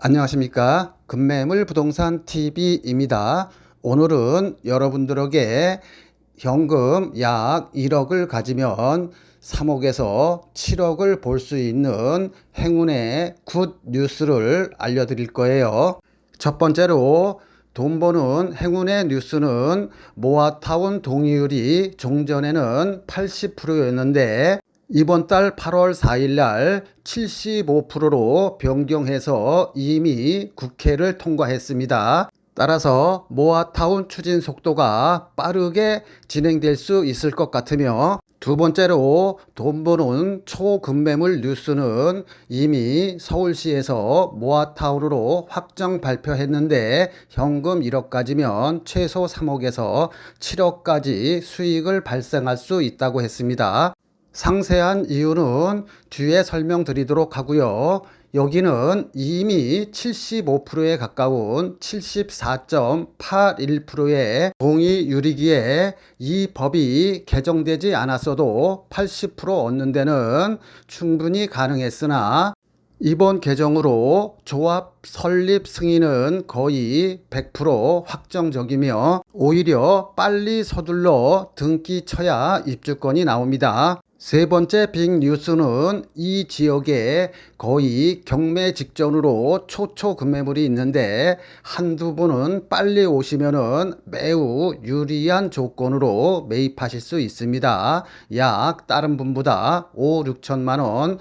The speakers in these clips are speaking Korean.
안녕하십니까. 금매물 부동산 TV입니다. 오늘은 여러분들에게 현금 약 1억을 가지면 3억에서 7억을 벌 수 있는 행운의 굿 뉴스를 알려드릴 거예요. 첫 번째로 돈 버는 행운의 뉴스는 모아타운 동의율이 종전에는 80%였는데 이번 달 8월 4일 날 75%로 변경해서 이미 국회를 통과했습니다. 따라서 모아타운 추진 속도가 빠르게 진행될 수 있을 것 같으며, 두 번째로 돈 버는 초급매물 뉴스는 이미 서울시에서 모아타운으로 확정 발표했는데 현금 1억 가지면 최소 3억에서 7억까지 수익을 발생할 수 있다고 했습니다. 상세한 이유는 뒤에 설명드리도록 하고요. 여기는 이미 75%에 가까운 74.81%의 동의율이기에 이 법이 개정되지 않았어도 80% 얻는 데는 충분히 가능했으나 이번 개정으로 조합 설립 승인은 거의 100% 확정적이며 오히려 빨리 서둘러 등기 쳐야 입주권이 나옵니다. 세 번째 빅 뉴스는 이 지역에 거의 경매 직전으로 초초급매물이 있는데 한두 분은 빨리 오시면은 매우 유리한 조건으로 매입하실 수 있습니다. 약 다른 분보다 5, 6천만 원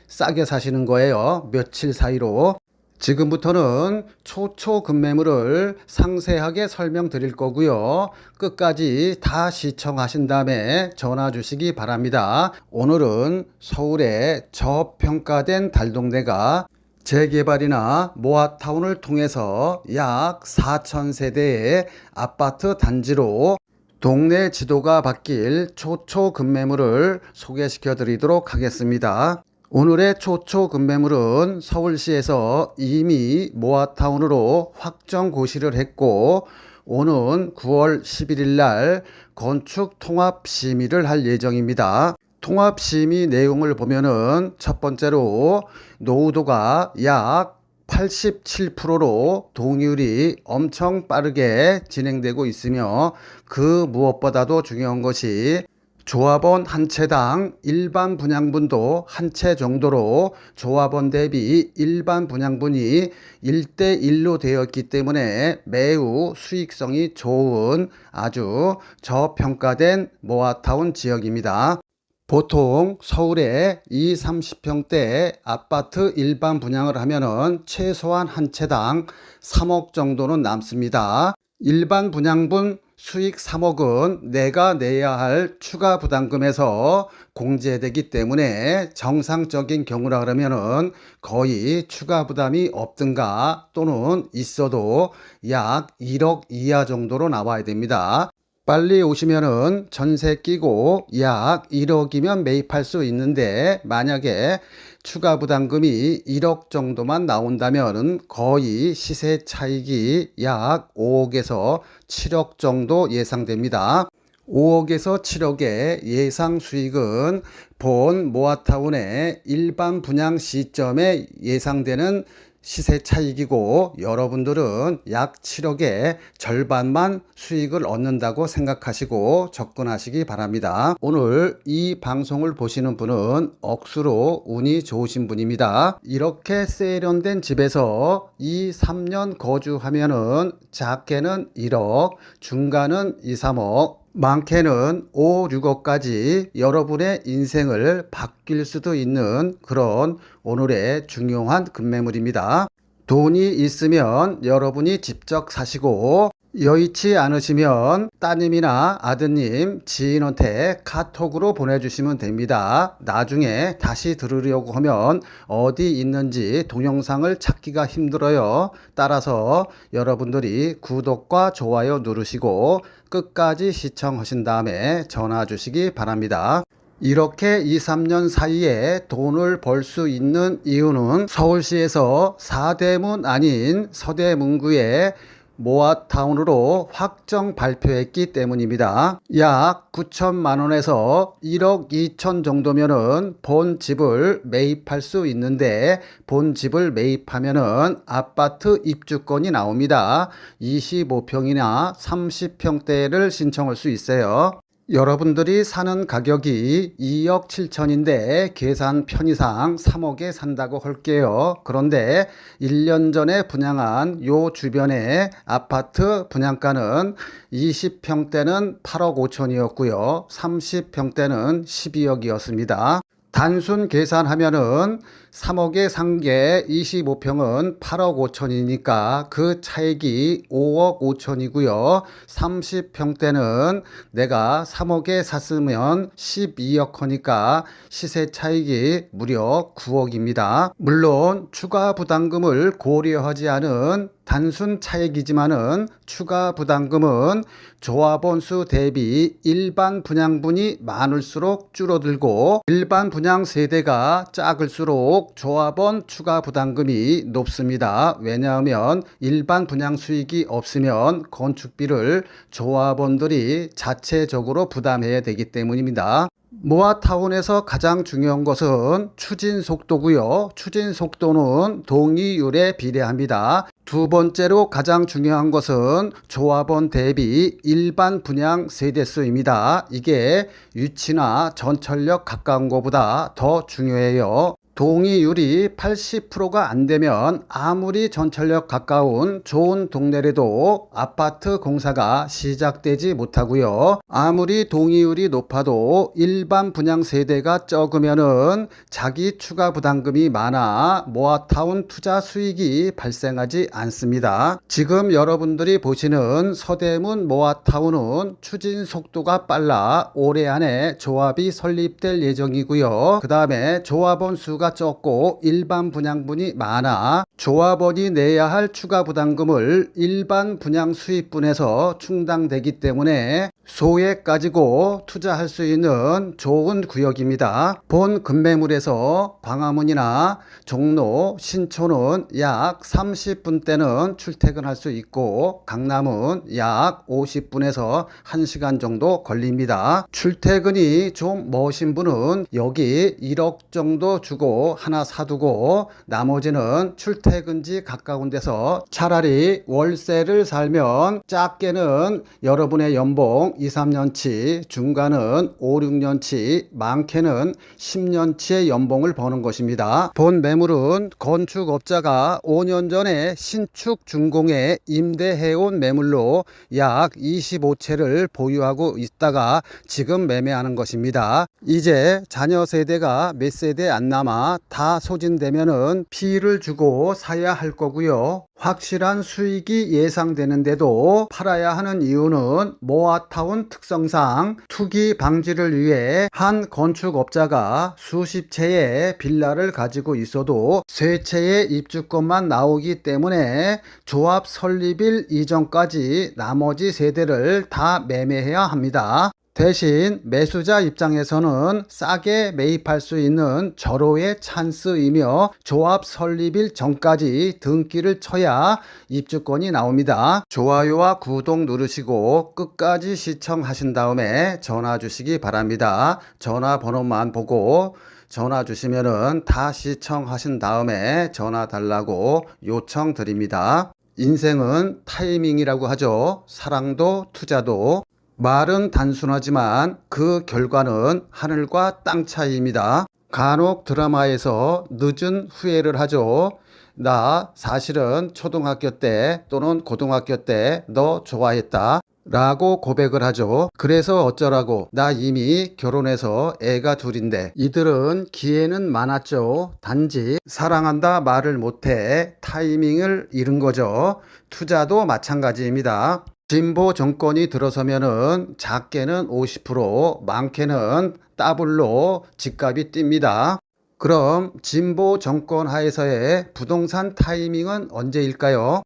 싸게 사시는 거예요. 며칠 사이로. 지금부터는 초초급매물을 상세하게 설명드릴 거고요. 끝까지 다 시청하신 다음에 전화 주시기 바랍니다. 오늘은 서울의 저평가된 달동네가 재개발이나 모아타운을 통해서 약 4,000세대의 아파트 단지로 동네 지도가 바뀔 초초급매물을 소개시켜 드리도록 하겠습니다. 오늘의 초초급매물은 서울시에서 이미 모아타운으로 확정 고시를 했고 오는 9월 11일 날 건축 통합 심의를 할 예정입니다. 통합 심의 내용을 보면은 첫 번째로 노후도가 약 87%로 동의율이 엄청 빠르게 진행되고 있으며 그 무엇보다도 중요한 것이 조합원 한 채당 일반 분양분도 한 채 정도로 조합원 대비 일반 분양분이 1대1로 되었기 때문에 매우 수익성이 좋은 아주 저평가된 모아타운 지역입니다. 보통 서울에 20, 30평대 아파트 일반 분양을 하면은 최소한 한 채당 3억 정도는 남습니다. 일반 분양분 수익 3억은 내가 내야 할 추가 부담금에서 공제되기 때문에 정상적인 경우라 그러면은 거의 추가 부담이 없든가 또는 있어도 약 1억 이하 정도로 나와야 됩니다. 빨리 오시면은 전세 끼고 약 1억이면 매입할 수 있는데 만약에 추가 부담금이 1억 정도만 나온다면 거의 시세 차익이 약 5억에서 7억 정도 예상됩니다. 5억에서 7억의 예상 수익은 본 모아타운의 일반 분양 시점에 예상되는 시세 차익이고 여러분들은 약 7억의 절반만 수익을 얻는다고 생각하시고 접근하시기 바랍니다. 오늘 이 방송을 보시는 분은 억수로 운이 좋으신 분입니다. 이렇게 세련된 집에서 2, 3년 거주하면은 작게는 1억, 중간은 2, 3억, 많게는 5, 6억까지 여러분의 인생을 바뀔 수도 있는 그런 오늘의 중요한 급매물입니다. 돈이 있으면 여러분이 직접 사시고 여의치 않으시면 따님이나 아드님, 지인한테 카톡으로 보내주시면 됩니다. 나중에 다시 들으려고 하면 어디 있는지 동영상을 찾기가 힘들어요. 따라서 여러분들이 구독과 좋아요 누르시고 끝까지 시청하신 다음에 전화 주시기 바랍니다. 이렇게 2, 3년 사이에 돈을 벌 수 있는 이유는 서울시에서 사대문 아닌 서대문구에 모아타운으로 확정 발표했기 때문입니다. 약 9천만 원에서 1억 2천 정도면은 본 집을 매입할 수 있는데, 본 집을 매입하면은 아파트 입주권이 나옵니다. 25평이나 30평대를 신청할 수 있어요. 여러분들이 사는 가격이 2억 7천인데 계산 편의상 3억에 산다고 할게요. 그런데 1년 전에 분양한 요 주변의 아파트 분양가는 20평대는 8억 5천이었고요. 30평대는 12억이었습니다. 단순 계산하면은 3억에 산 게 25평은 8억 5천이니까 그 차익이 5억 5천이고요. 30평대는 내가 3억에 샀으면 12억 하니까 시세 차익이 무려 9억입니다. 물론 추가 부담금을 고려하지 않은 단순 차익이지만은 추가 부담금은 조합원 수 대비 일반 분양분이 많을수록 줄어들고, 일반 분양 세대가 작을수록 조합원 추가 부담금이 높습니다. 왜냐하면 일반 분양 수익이 없으면 건축비를 조합원들이 자체적으로 부담해야 되기 때문입니다. 모아타운에서 가장 중요한 것은 추진 속도고요. 추진 속도는 동의율에 비례합니다. 두 번째로 가장 중요한 것은 조합원 대비 일반 분양 세대수입니다. 이게 유치나 전철역 가까운 것보다 더 중요해요. 동의율이 80%가 안 되면 아무리 전철역 가까운 좋은 동네라도 아파트 공사가 시작되지 못하고요. 아무리 동의율이 높아도 일반 분양 세대가 적으면은 자기 추가 부담금이 많아 모아타운 투자 수익이 발생하지 않습니다. 지금 여러분들이 보시는 서대문 모아타운은 추진 속도가 빨라 올해 안에 조합이 설립될 예정이고요. 그 다음에 조합원 수가 적고 일반 분양분이 많아 조합원이 내야 할 추가 부담금을 일반 분양 수익분에서 충당되기 때문에 소액 가지고 투자할 수 있는 좋은 구역입니다. 본 급매물에서 광화문이나 종로, 신촌은 약 30분대는 출퇴근할 수 있고, 강남은 약 50분에서 1시간 정도 걸립니다. 출퇴근이 좀 머신 분은 여기 1억 정도 주고 하나 사두고 나머지는 출퇴근지 가까운 데서 차라리 월세를 살면 작게는 여러분의 연봉 2, 3년치, 중간은 5, 6년치, 많게는 10년치의 연봉을 버는 것입니다. 본 매물은 건축업자가 5년 전에 신축 준공에 임대해온 매물로 약 25채를 보유하고 있다가 지금 매매하는 것입니다. 이제 자녀 세대가 몇 세대 안 남아 다 소진되면은 피를 주고 사야 할 거고요. 확실한 수익이 예상되는데도 팔아야 하는 이유는 모아타운 특성상 투기 방지를 위해 한 건축업자가 수십 채의 빌라를 가지고 있어도 세 채의 입주권만 나오기 때문에 조합 설립일 이전까지 나머지 세대를 다 매매해야 합니다. 대신 매수자 입장에서는 싸게 매입할 수 있는 절호의 찬스이며 조합 설립일 전까지 등기를 쳐야 입주권이 나옵니다. 좋아요와 구독 누르시고 끝까지 시청하신 다음에 전화 주시기 바랍니다. 전화번호만 보고 전화 주시면은 다 시청하신 다음에 전화 달라고 요청드립니다. 인생은 타이밍이라고 하죠. 사랑도 투자도. 말은 단순하지만 그 결과는 하늘과 땅 차이입니다. 간혹 드라마에서 늦은 후회를 하죠. 나 사실은 초등학교 때 또는 고등학교 때 너 좋아했다 라고 고백을 하죠. 그래서 어쩌라고, 나 이미 결혼해서 애가 둘인데. 이들은 기회는 많았죠. 단지 사랑한다 말을 못해 타이밍을 잃은 거죠. 투자도 마찬가지입니다. 진보 정권이 들어서면은 작게는 50%, 많게는 더블로 집값이 뜁니다. 그럼 진보 정권 하에서의 부동산 타이밍은 언제일까요?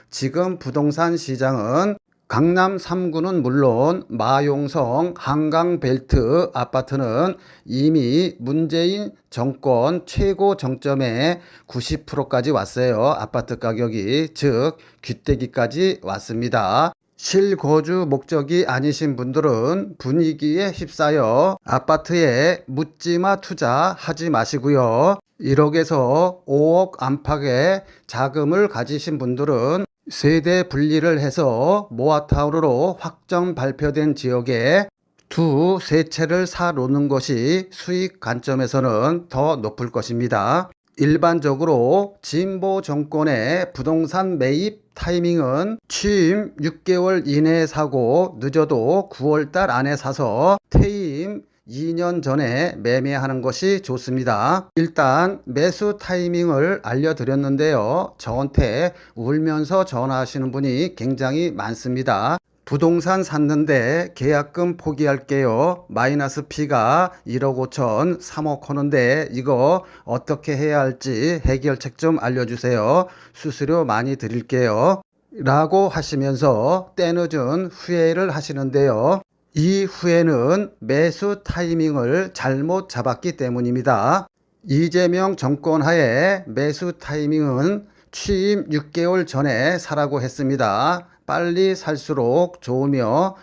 지금 부동산 시장은 강남 3구는 물론 마용성 한강벨트 아파트는 이미 문재인 정권 최고 정점에 90%까지 왔어요. 아파트 가격이, 즉 귀때기까지 왔습니다. 실거주 목적이 아니신 분들은 분위기에 휩싸여 아파트에 묻지마 투자하지 마시고요. 1억에서 5억 안팎의 자금을 가지신 분들은 세대 분리를 해서 모아타운으로 확정 발표된 지역에 두 세 채를 사 놓는 것이 수익 관점에서는 더 높을 것입니다. 일반적으로 진보 정권의 부동산 매입 타이밍은 취임 6개월 이내에 사고 늦어도 9월달 안에 사서 퇴임 2년 전에 매매하는 것이 좋습니다. 일단 매수 타이밍을 알려드렸는데요. 저한테 울면서 전화하시는 분이 굉장히 많습니다. 부동산 샀는데 계약금 포기할게요. 마이너스 P가 1억 5천 3억 하는데 이거 어떻게 해야 할지 해결책 좀 알려주세요. 수수료 많이 드릴게요. 라고 하시면서 때늦은 후회를 하시는데요. 이 후회는 매수 타이밍을 잘못 잡았기 때문입니다. 이재명 정권 하에 매수 타이밍은 취임 6개월 전에 사라고 했습니다. 빨리 살수록 좋으며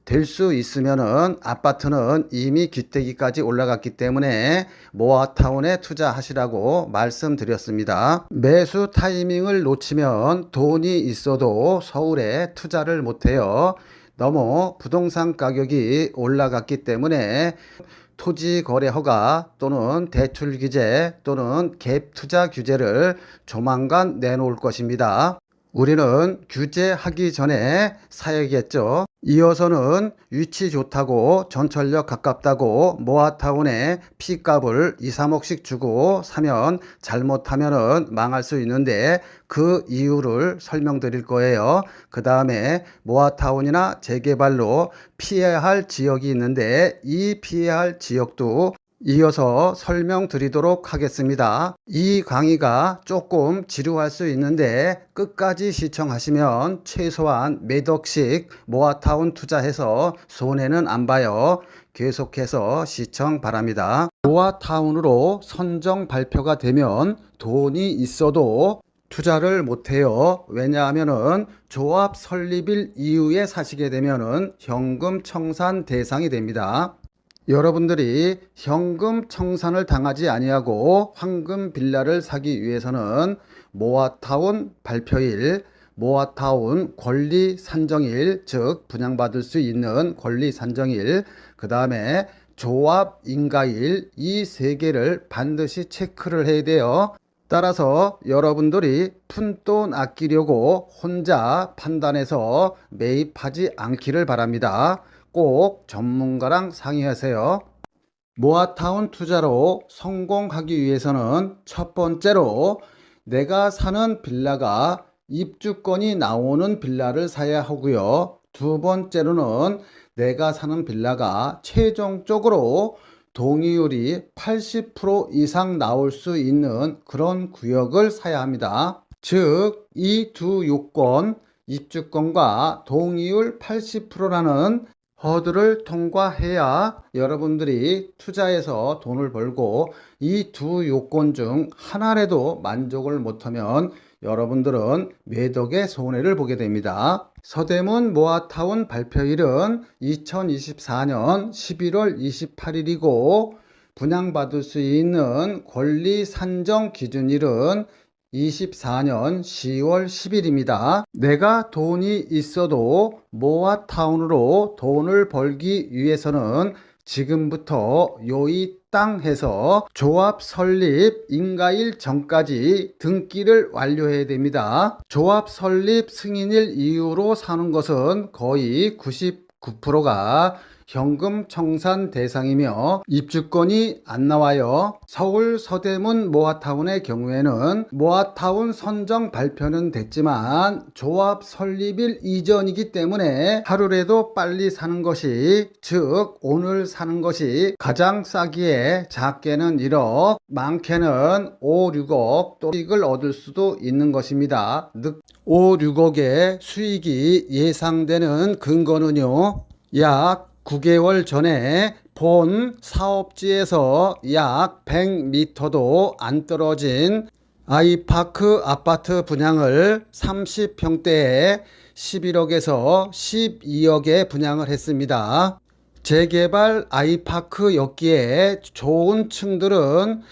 될 수 있으면은 아파트는 이미 귀때기까지 올라갔기 때문에 모아타운에 투자하시라고 말씀드렸습니다. 매수 타이밍을 놓치면 돈이 있어도 서울에 투자를 못해요. 너무 부동산 가격이 올라갔기 때문에 토지거래허가 또는 대출규제 또는 갭투자 규제를 조만간 내놓을 것입니다. 우리는 규제하기 전에 사야겠죠. 이어서는 위치 좋다고 전철역 가깝다고 모아타운에 P값을 2, 3억씩 주고 사면 잘못하면 망할 수 있는데 그 이유를 설명드릴 거예요. 그 다음에 모아타운이나 재개발로 피해야 할 지역이 있는데 이 피해야 할 지역도 이어서 설명드리도록 하겠습니다. 이 강의가 조금 지루할 수 있는데 끝까지 시청하시면 최소한 몇 억씩 모아타운 투자해서 손해는 안 봐요. 계속해서 시청 바랍니다. 모아타운으로 선정 발표가 되면 돈이 있어도 투자를 못해요. 왜냐하면은 조합 설립일 이후에 사시게 되면은 현금 청산 대상이 됩니다. 여러분들이 현금 청산을 당하지 아니하고 황금 빌라를 사기 위해서는 모아타운 발표일, 모아타운 권리 산정일, 즉 분양받을 수 있는 권리 산정일, 그 다음에 조합 인가일, 이 세 개를 반드시 체크를 해야 돼요. 따라서 여러분들이 푼돈 아끼려고 혼자 판단해서 매입하지 않기를 바랍니다. 꼭 전문가랑 상의하세요. 모아타운 투자로 성공하기 위해서는 첫 번째로 내가 사는 빌라가 입주권이 나오는 빌라를 사야 하고요. 두 번째로는 내가 사는 빌라가 최종적으로 동의율이 80% 이상 나올 수 있는 그런 구역을 사야 합니다. 즉, 이 두 요건, 입주권과 동의율 80%라는 허들을 통과해야 여러분들이 투자해서 돈을 벌고 이 두 요건 중 하나라도 만족을 못하면 여러분들은 매덕의 손해를 보게 됩니다. 서대문 모아타운 발표일은 2024년 11월 28일이고 분양받을 수 있는 권리 산정 기준일은 24년 10월 10일입니다. 내가 돈이 있어도 모아타운으로 돈을 벌기 위해서는 지금부터 요이 땅 해서 조합 설립 인가일 전까지 등기를 완료해야 됩니다. 조합 설립 승인일 이후로 사는 것은 거의 99%가 현금 청산 대상이며 입주권이 안 나와요. 서울 서대문 모아타운의 경우에는 모아타운 선정 발표는 됐지만 조합 설립일 이전이기 때문에 하루라도 빨리 사는 것이, 즉 오늘 사는 것이 가장 싸기에 작게는 1억, 많게는 5, 6억 또 이익을 얻을 수도 있는 것입니다. 5, 6억의 수익이 예상되는 근거는요, 약 9개월 전에 본 사업지에서 약 100m도 안 떨어진 아이파크 아파트 분양을 30평대에 11억에서 12억에 분양을 했습니다. 재개발 아이파크였기에 좋은 층들은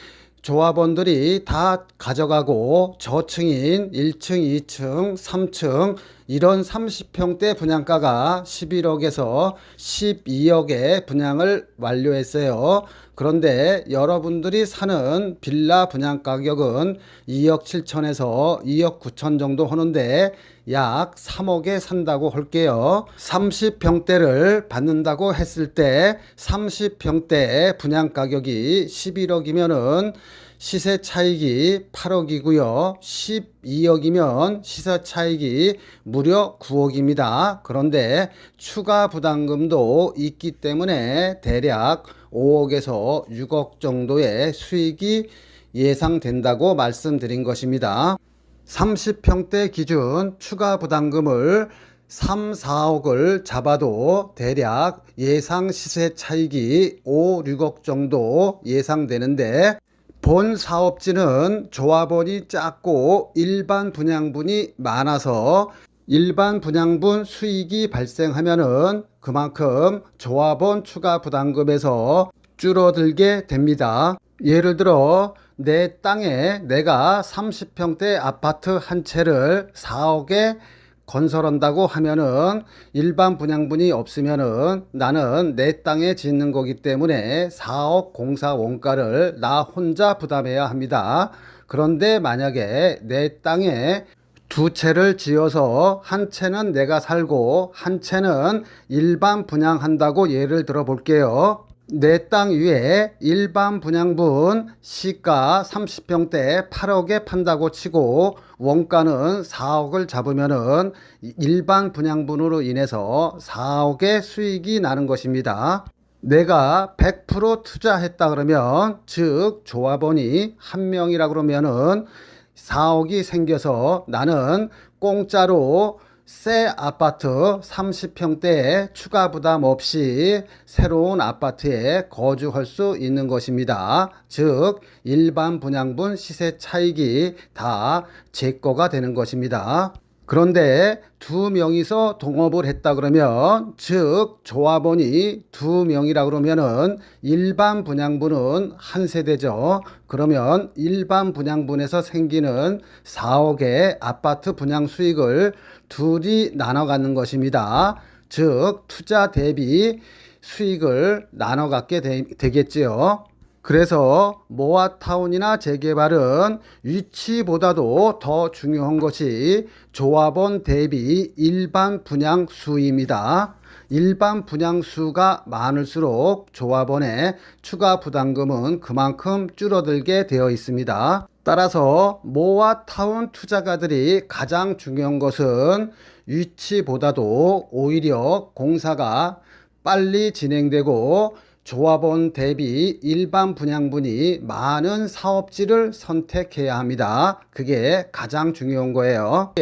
조합원들이 다 가져가고 저층인 1층, 2층, 3층 이런 30평대 분양가가 11억에서 12억에 분양을 완료했어요. 그런데 여러분들이 사는 빌라 분양 가격은 2억 7천에서 2억 9천 정도 하는데 약 3억에 산다고 할게요. 30평대를 받는다고 했을 때 30평대 분양 가격이 11억이면은 시세 차익이 8억이고요. 12억이면 시세 차익이 무려 9억입니다. 그런데 추가 부담금도 있기 때문에 대략 5억에서 6억 정도의 수익이 예상된다고 말씀드린 것입니다. 30평대 기준 추가 부담금을 3, 4억을 잡아도 대략 예상 시세 차익이 5, 6억 정도 예상되는데 본 사업지는 조합원이 작고 일반 분양분이 많아서 일반 분양분 수익이 발생하면은 그만큼 조합원 추가 부담금에서 줄어들게 됩니다. 예를 들어 내 땅에 내가 30평대 아파트 한 채를 4억에 건설한다고 하면은 일반 분양분이 없으면은 나는 내 땅에 짓는 거기 때문에 4억 공사 원가를 나 혼자 부담해야 합니다. 그런데 만약에 내 땅에 두 채를 지어서 한 채는 내가 살고 한 채는 일반 분양한다고 예를 들어 볼게요. 내 땅 위에 일반 분양분 시가 30평대 8억에 판다고 치고 원가는 4억을 잡으면은 일반 분양분으로 인해서 4억의 수익이 나는 것입니다. 내가 100% 투자했다 그러면 즉 조합원이 한 명이라 그러면은 4억이 생겨서 나는 공짜로 새 아파트 30평대에 추가 부담 없이 새로운 아파트에 거주할 수 있는 것입니다. 즉 일반 분양분 시세 차익이 다 제 거가 되는 것입니다. 그런데 두 명이서 동업을 했다 그러면 즉 조합원이 두 명이라 그러면은 일반 분양분은 한 세대죠. 그러면 일반 분양분에서 생기는 4억의 아파트 분양 수익을 둘이 나눠 갖는 것입니다. 즉 투자 대비 수익을 나눠 갖게 되겠지요. 그래서 모아타운이나 재개발은 위치보다도 더 중요한 것이 조합원 대비 일반 분양수입니다. 일반 분양수가 많을수록 조합원의 추가 부담금은 그만큼 줄어들게 되어 있습니다. 따라서 모아타운 투자가들이 가장 중요한 것은 위치보다도 오히려 공사가 빨리 진행되고 조합원 대비 일반 분양분이 많은 사업지를 선택해야 합니다. 그게 가장 중요한 거예요.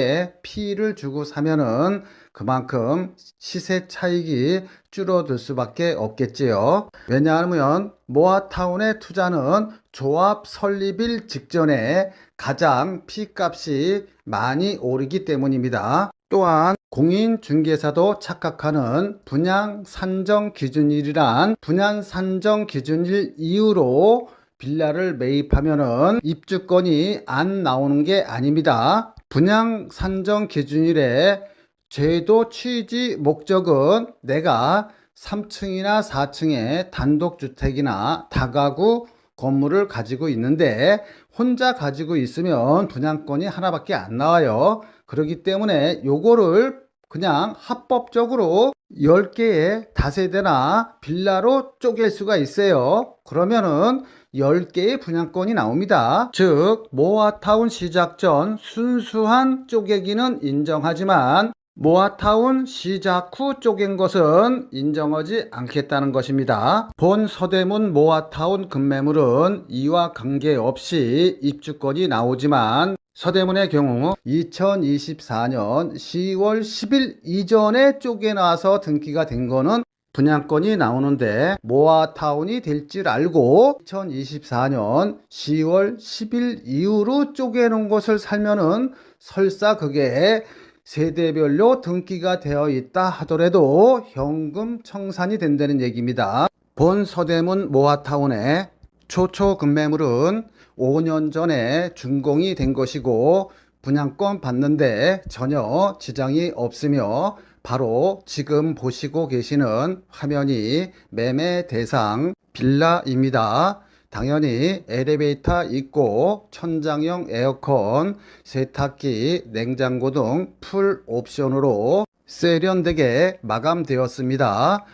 피를 주고 사면은 그만큼 시세 차익이 줄어들 수밖에 없겠지요. 왜냐하면 모아타운의 투자는 조합 설립일 직전에 가장 피값이 많이 오르기 때문입니다. 또한 공인중개사도 착각하는 분양 산정 기준일이란 분양 산정 기준일 이후로 빌라를 매입하면은 입주권이 안 나오는 게 아닙니다. 분양 산정 기준일에 제도 취지 목적은 내가 3층이나 4층의 단독주택이나 다가구 건물을 가지고 있는데 혼자 가지고 있으면 분양권이 하나밖에 안 나와요. 그렇기 때문에 요거를 그냥 합법적으로 10개의 다세대나 빌라로 쪼갤 수가 있어요. 그러면은 10개의 분양권이 나옵니다. 즉 모아타운 시작 전 순수한 쪼개기는 인정하지만 모아타운 시작 후 쪼갠 것은 인정하지 않겠다는 것입니다. 본 서대문 모아타운 급매물은 이와 관계없이 입주권이 나오지만 서대문의 경우 2024년 10월 10일 이전에 쪼개놔서 등기가 된 거는 분양권이 나오는데 모아타운이 될 줄 알고 2024년 10월 10일 이후로 쪼개놓은 것을 살면은 설사 그게 세대별로 등기가 되어 있다 하더라도 현금 청산이 된다는 얘기입니다. 본 서대문 모아타운의 초초 급매물은 5년 전에 준공이 된 것이고 분양권 받는데 전혀 지장이 없으며 바로 지금 보시고 계시는 화면이 매매 대상 빌라입니다. 당연히 엘리베이터 있고 천장형 에어컨, 세탁기, 냉장고 등 풀 옵션으로 세련되게 마감되었습니다.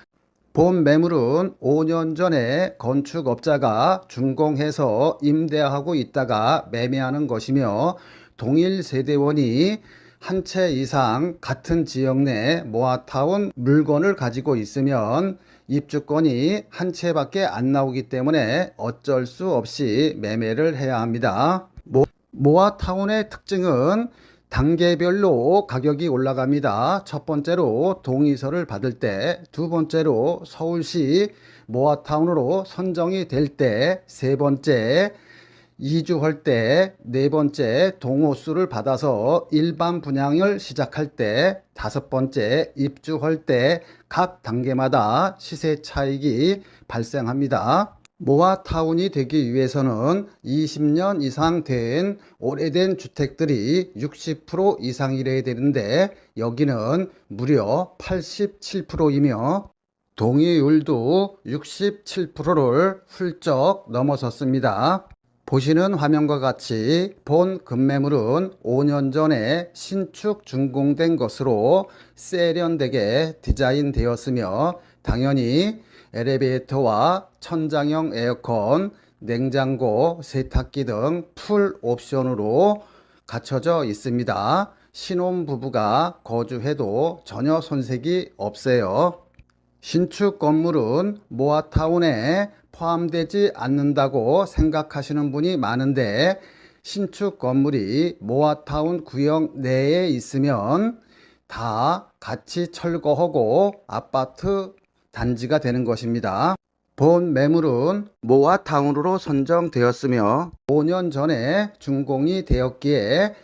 본 매물은 5년 전에 건축업자가 준공해서 임대하고 있다가 매매하는 것이며 동일 세대원이 한 채 이상 같은 지역 내 모아타운 물건을 가지고 있으면 입주권이 한 채밖에 안 나오기 때문에 어쩔 수 없이 매매를 해야 합니다. 모아타운의 특징은 단계별로 가격이 올라갑니다. 첫 번째로 동의서를 받을 때, 두 번째로 서울시 모아타운으로 선정이 될 때, 세 번째 이주할 때, 네 번째 동호수를 받아서 일반 분양을 시작할 때, 다섯 번째 입주할 때 각 단계마다 시세 차익이 발생합니다. 모아타운이 되기 위해서는 20년 이상 된 오래된 주택들이 60% 이상이래야 되는데 여기는 무려 87%이며 동의율도 67%를 훌쩍 넘어섰습니다. 보시는 화면과 같이 본 급매물은 5년 전에 신축 준공된 것으로 세련되게 디자인되었으며 당연히 엘리베이터와 천장형 에어컨, 냉장고, 세탁기 등 풀 옵션으로 갖춰져 있습니다. 신혼부부가 거주해도 전혀 손색이 없어요. 신축 건물은 모아타운에 포함되지 않는다고 생각하시는 분이 많은데 신축 건물이 모아타운 구역 내에 있으면 다 같이 철거하고 아파트 단지가 되는 것입니다. 본 매물은 모아타운으로 선정되었으며 5년 전에 준공이 되었기에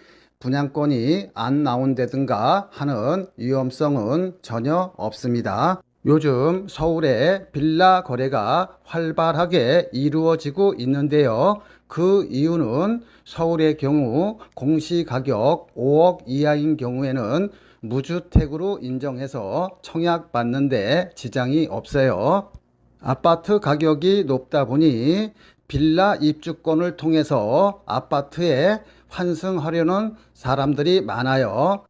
분양권이 안 나온다든가 하는 위험성은 전혀 없습니다. 요즘 서울에 빌라 거래가 활발하게 이루어지고 있는데요. 그 이유는 서울의 경우 공시가격 5억 이하인 경우에는 무주택으로 인정해서 청약받는데 지장이 없어요. 아파트 가격이 높다 보니 빌라 입주권을 통해서 아파트에 환승하려는 사람들이 많아요.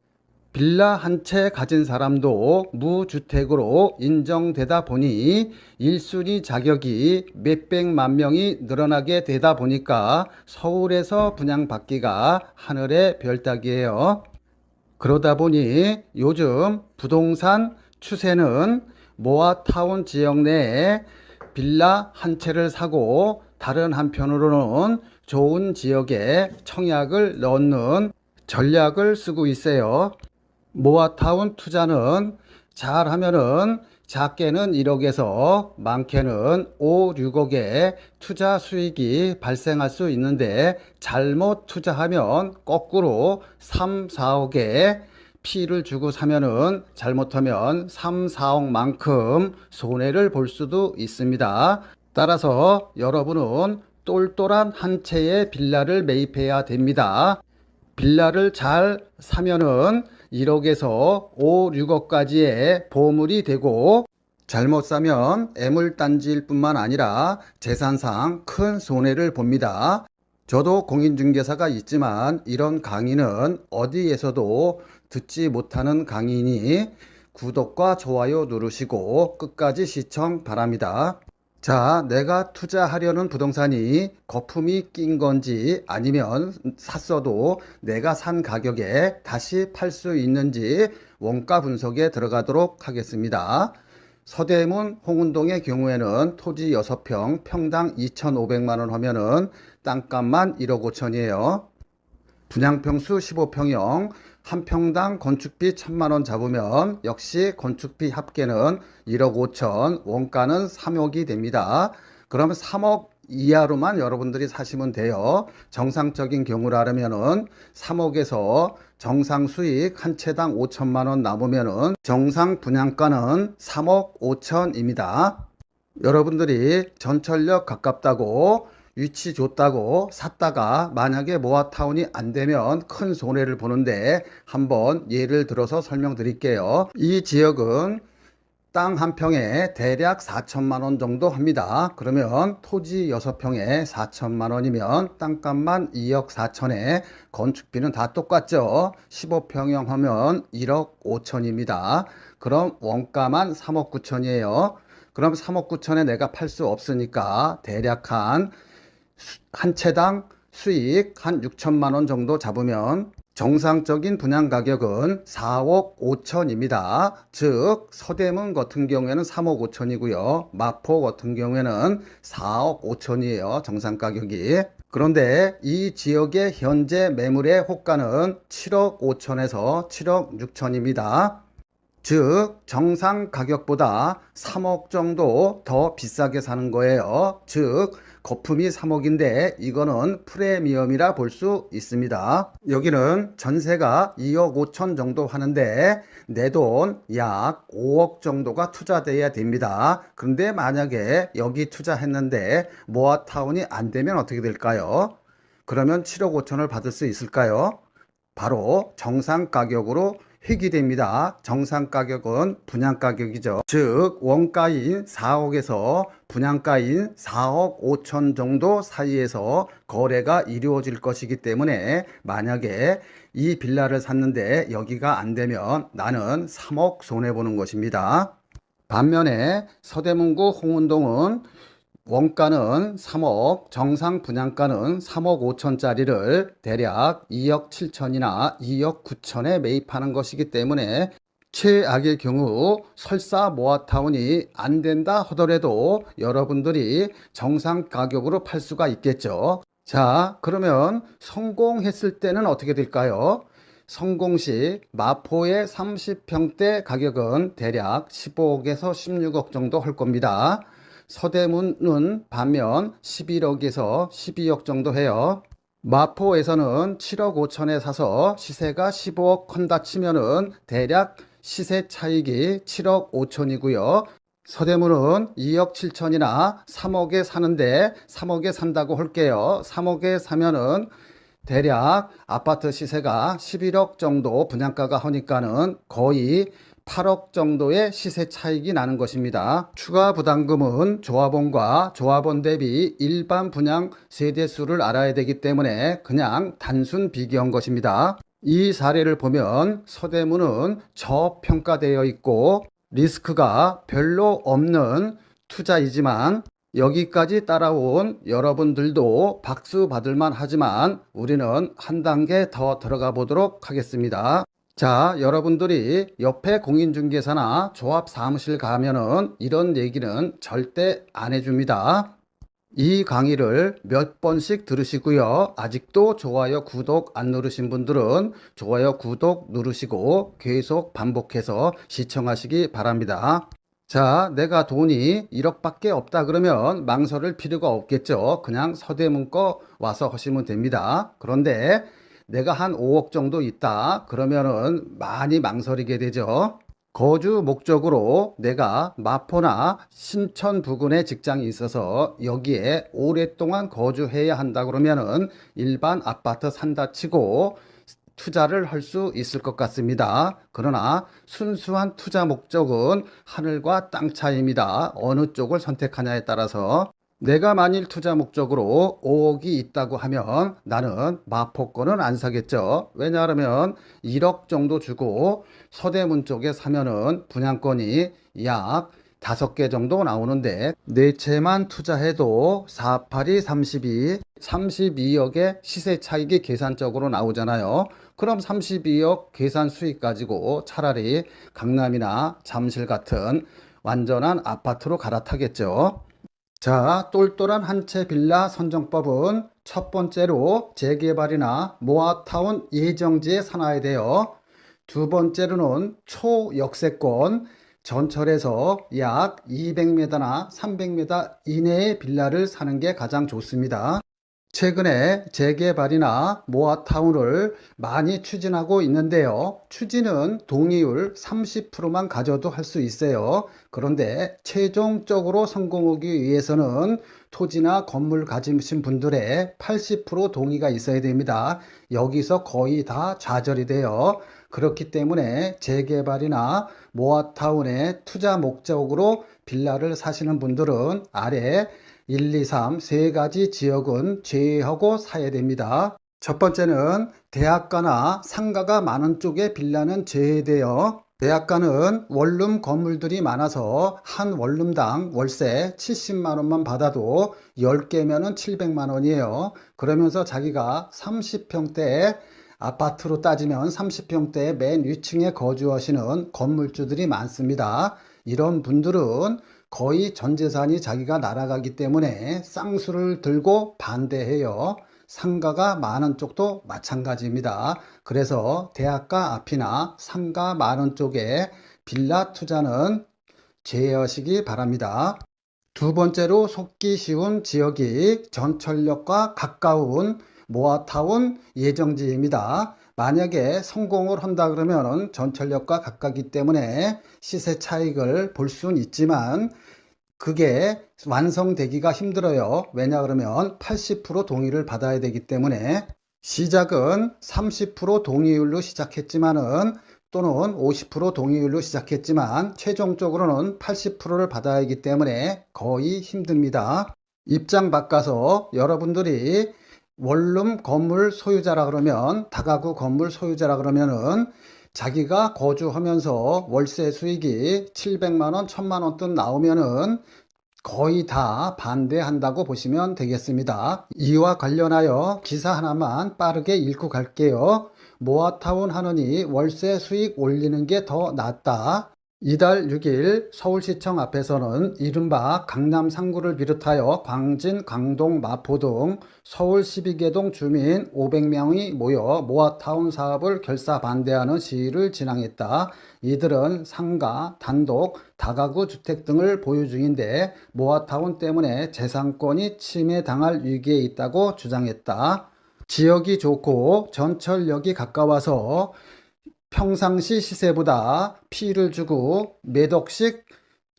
빌라 한 채 가진 사람도 무주택으로 인정되다 보니 1순위 자격이 몇백만 명이 늘어나게 되다 보니까 서울에서 분양받기가 하늘의 별 따기예요. 그러다 보니 요즘 부동산 추세는 모아타운 지역 내에 빌라 한 채를 사고 다른 한편으로는 좋은 지역에 청약을 넣는 전략을 쓰고 있어요. 모아타운 투자는 잘하면은 작게는 1억에서 많게는 5, 6억의 투자 수익이 발생할 수 있는데 잘못 투자하면 거꾸로 3, 4억의 피를 주고 사면은 잘못하면 3, 4억만큼 손해를 볼 수도 있습니다. 따라서 여러분은 똘똘한 한 채의 빌라를 매입해야 됩니다. 빌라를 잘 사면은 1억에서 5, 6억까지의 보물이 되고 잘못 사면 애물단지일 뿐만 아니라 재산상 큰 손해를 봅니다. 저도 공인중개사가 있지만 이런 강의는 어디에서도 듣지 못하는 강의니 구독과 좋아요 누르시고 끝까지 시청 바랍니다. 자, 내가 투자하려는 부동산이 거품이 낀 건지 아니면 샀어도 내가 산 가격에 다시 팔 수 있는지 원가 분석에 들어가도록 하겠습니다. 서대문 홍은동의 경우에는 토지 6평 평당 2,500만 원 하면은 땅값만 1억 5천이에요. 분양평수 15평형 한 평당 건축비 1,000만 원 잡으면 역시 건축비 합계는 1억 5천, 원가는 3억이 됩니다. 그러면 3억 이하로만 여러분들이 사시면 돼요. 정상적인 경우라면은 3억에서 정상 수익 한 채당 5천만 원 남으면은 정상 분양가는 3억 5천입니다. 여러분들이 전철역 가깝다고 위치 좋다고 샀다가 만약에 모아타운이 안 되면 큰 손해를 보는데 한번 예를 들어서 설명드릴게요. 이 지역은 땅 한 평에 대략 4천만 원 정도 합니다. 그러면 토지 6평에 4천만 원이면 땅값만 2억 4천에 건축비는 다 똑같죠. 15평형 하면 1억 5천입니다. 그럼 원가만 3억 9천이에요. 그럼 3억 9천에 내가 팔 수 없으니까 대략 한 채당 수익 한 6천만 원 정도 잡으면 정상적인 분양 가격은 4억 5천입니다. 즉 서대문 같은 경우에는 3억 5천이고요. 마포 같은 경우에는 4억 5천이에요. 정상 가격이. 그런데 이 지역의 현재 매물의 호가는 7억 5천에서 7억 6천입니다. 즉 정상 가격보다 3억 정도 더 비싸게 사는 거예요. 즉 거품이 3억인데 이거는 프리미엄이라 볼 수 있습니다. 여기는 전세가 2억 5천 정도 하는데 내 돈 약 5억 정도가 투자돼야 됩니다. 그런데 만약에 여기 투자했는데 모아타운이 안 되면 어떻게 될까요? 그러면 7억 5천을 받을 수 있을까요? 바로 정상 가격으로 회귀됩니다. 정상 가격은 분양 가격이죠. 즉 원가인 4억에서 분양가인 4억 5천 정도 사이에서 거래가 이루어질 것이기 때문에 만약에 이 빌라를 샀는데 여기가 안 되면 나는 3억 손해보는 것입니다. 반면에 서대문구 홍은동은 원가는 3억, 정상 분양가는 3억 5천짜리를 대략 2억 7천이나 2억 9천에 매입하는 것이기 때문에 최악의 경우 설사 모아타운이 안 된다 하더라도 여러분들이 정상 가격으로 팔 수가 있겠죠. 자, 그러면 성공했을 때는 어떻게 될까요? 성공 시 마포의 30평대 가격은 대략 15억에서 16억 정도 할 겁니다. 서대문은 반면 11억에서 12억 정도 해요. 마포에서는 7억 5천에 사서 시세가 15억 한다 치면은 대략 시세 차익이 7억 5천이고요. 서대문은 2억 7천이나 3억에 사는데 3억에 산다고 할게요. 3억에 사면은 대략 아파트 시세가 11억 정도 분양가가 하니까는 거의 8억 정도의 시세 차익이 나는 것입니다. 추가 부담금은 조합원과 조합원 대비 일반 분양 세대수를 알아야 되기 때문에 그냥 단순 비교한 것입니다. 이 사례를 보면 서대문은 저평가되어 있고 리스크가 별로 없는 투자이지만 여기까지 따라온 여러분들도 박수 받을만 하지만 우리는 한 단계 더 들어가 보도록 하겠습니다. 자, 여러분들이 옆에 공인중개사나 조합 사무실 가면은 이런 얘기는 절대 안 해줍니다. 이 강의를 몇 번씩 들으시고요. 아직도 좋아요, 구독 안 누르신 분들은 좋아요, 구독 누르시고 계속 반복해서 시청하시기 바랍니다. 자, 내가 돈이 1억밖에 없다 그러면 망설일 필요가 없겠죠. 그냥 서대문 거 와서 하시면 됩니다. 그런데 내가 한 5억 정도 있다 그러면은 많이 망설이게 되죠. 거주 목적으로 내가 마포나 신천 부근에 직장이 있어서 여기에 오랫동안 거주해야 한다 그러면은 일반 아파트 산다 치고 투자를 할 수 있을 것 같습니다. 그러나 순수한 투자 목적은 하늘과 땅 차이입니다. 어느 쪽을 선택하냐에 따라서 내가 만일 투자 목적으로 5억이 있다고 하면 나는 마포권은 안 사겠죠. 왜냐하면 1억 정도 주고 서대문 쪽에 사면은 분양권이 약 5개 정도 나오는데 4채만 투자해도 4, 8이 32, 32억의 시세 차익이 계산적으로 나오잖아요. 그럼 32억 계산 수익 가지고 차라리 강남이나 잠실 같은 완전한 아파트로 갈아타겠죠. 자, 똘똘한 한 채 빌라 선정법은 첫 번째로 재개발이나 모아타운 예정지에 사놔야 돼요. 두 번째로는 초역세권, 전철에서 약 200m나 300m 이내의 빌라를 사는 게 가장 좋습니다. 최근에 재개발이나 모아타운을 많이 추진하고 있는데요. 추진은 동의율 30%만 가져도 할 수 있어요. 그런데 최종적으로 성공하기 위해서는 토지나 건물 가지신 분들의 80% 동의가 있어야 됩니다. 여기서 거의 다 좌절이 돼요. 그렇기 때문에 재개발이나 모아타운의 투자 목적으로 빌라를 사시는 분들은 아래 1, 2, 3, 세 가지 지역은 제외하고 사야 됩니다. 첫 번째는 대학가나 상가가 많은 쪽에 빌라는 제외돼요. 대학가는 원룸 건물들이 많아서 한 원룸당 월세 70만 원만 받아도 10개면은 700만 원이에요. 그러면서 자기가 30평대 아파트로 따지면 30평대 맨 위층에 거주하시는 건물주들이 많습니다. 이런 분들은 거의 전 재산이 자기가 날아가기 때문에 쌍수를 들고 반대해요. 상가가 많은 쪽도 마찬가지입니다. 그래서 대학가 앞이나 상가 많은 쪽에 빌라 투자는 제외하시기 바랍니다. 두 번째로 속기 쉬운 지역이 전철역과 가까운 모아타운 예정지입니다. 만약에 성공을 한다 그러면 전철역과 가깝기 때문에 시세 차익을 볼 수는 있지만 그게 완성되기가 힘들어요. 왜냐 그러면 80% 동의를 받아야 되기 때문에 시작은 30% 동의율로 시작했지만은 또는 50% 동의율로 시작했지만 최종적으로는 80%를 받아야 하기 때문에 거의 힘듭니다. 입장 바꿔서 여러분들이 원룸 건물 소유자라 그러면 다가구 건물 소유자라 그러면은 자기가 거주하면서 월세 수익이 700만 원, 1000만 원 돈 나오면은 거의 다 반대한다고 보시면 되겠습니다. 이와 관련하여 기사 하나만 빠르게 읽고 갈게요. 모아타운 하느니 월세 수익 올리는 게 더 낫다. 이달 6일 서울시청 앞에서는 이른바 강남 3구를 비롯하여 광진, 강동, 마포 등 서울 12개 동 주민 500명이 모여 모아타운 사업을 결사 반대하는 시위를 진행했다. 이들은 상가, 단독, 다가구 주택 등을 보유 중인데 모아타운 때문에 재산권이 침해당할 위기에 있다고 주장했다. 지역이 좋고 전철역이 가까워서 평상시 시세보다 피를 주고 몇 억씩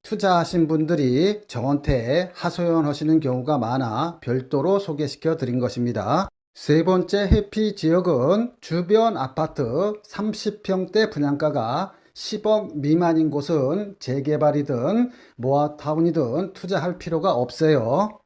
투자하신 분들이 저한테 하소연하시는 경우가 많아 별도로 소개시켜 드린 것입니다. 세 번째 해피 지역은 주변 아파트 30평대 분양가가 10억 미만인 곳은 재개발이든 모아타운이든 투자할 필요가 없어요.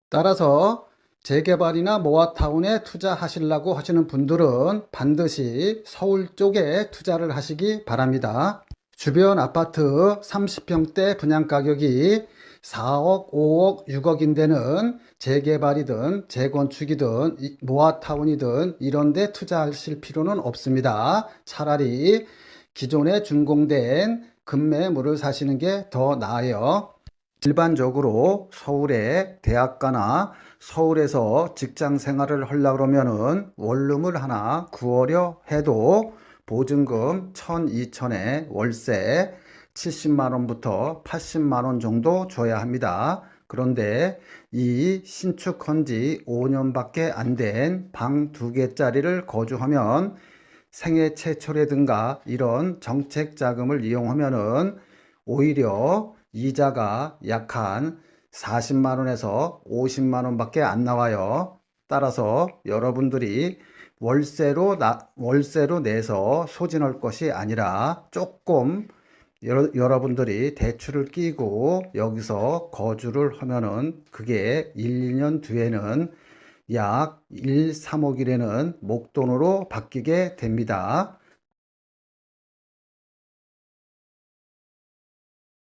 따라서 재개발이나 모아타운에 투자하시려고 하시는 분들은 반드시 서울 쪽에 투자를 하시기 바랍니다. 주변 아파트 30평대 분양 가격이 4억, 5억, 6억인 데는 재개발이든 재건축이든 모아타운이든 이런 데 투자하실 필요는 없습니다. 차라리 기존에 준공된 급매물을 사시는 게 더 나아요. 일반적으로 서울의 대학가나 서울에서 직장 생활을 하려고 그러면은 원룸을 하나 구하려 해도 보증금 1,000, 2,000에 월세 70만 원부터 80만 원 정도 줘야 합니다. 그런데 이 신축한 지 5년밖에 안 된 방 2개짜리를 거주하면 생애 최초라든가 이런 정책 자금을 이용하면은 오히려 이자가 약 한 40만 원에서 50만 원밖에 안 나와요. 따라서 여러분들이 월세로 내서 소진할 것이 아니라 조금 여러분들이 대출을 끼고 여기서 거주를 하면은 그게 1, 2년 뒤에는 약 1, 3억이라는 목돈으로 바뀌게 됩니다.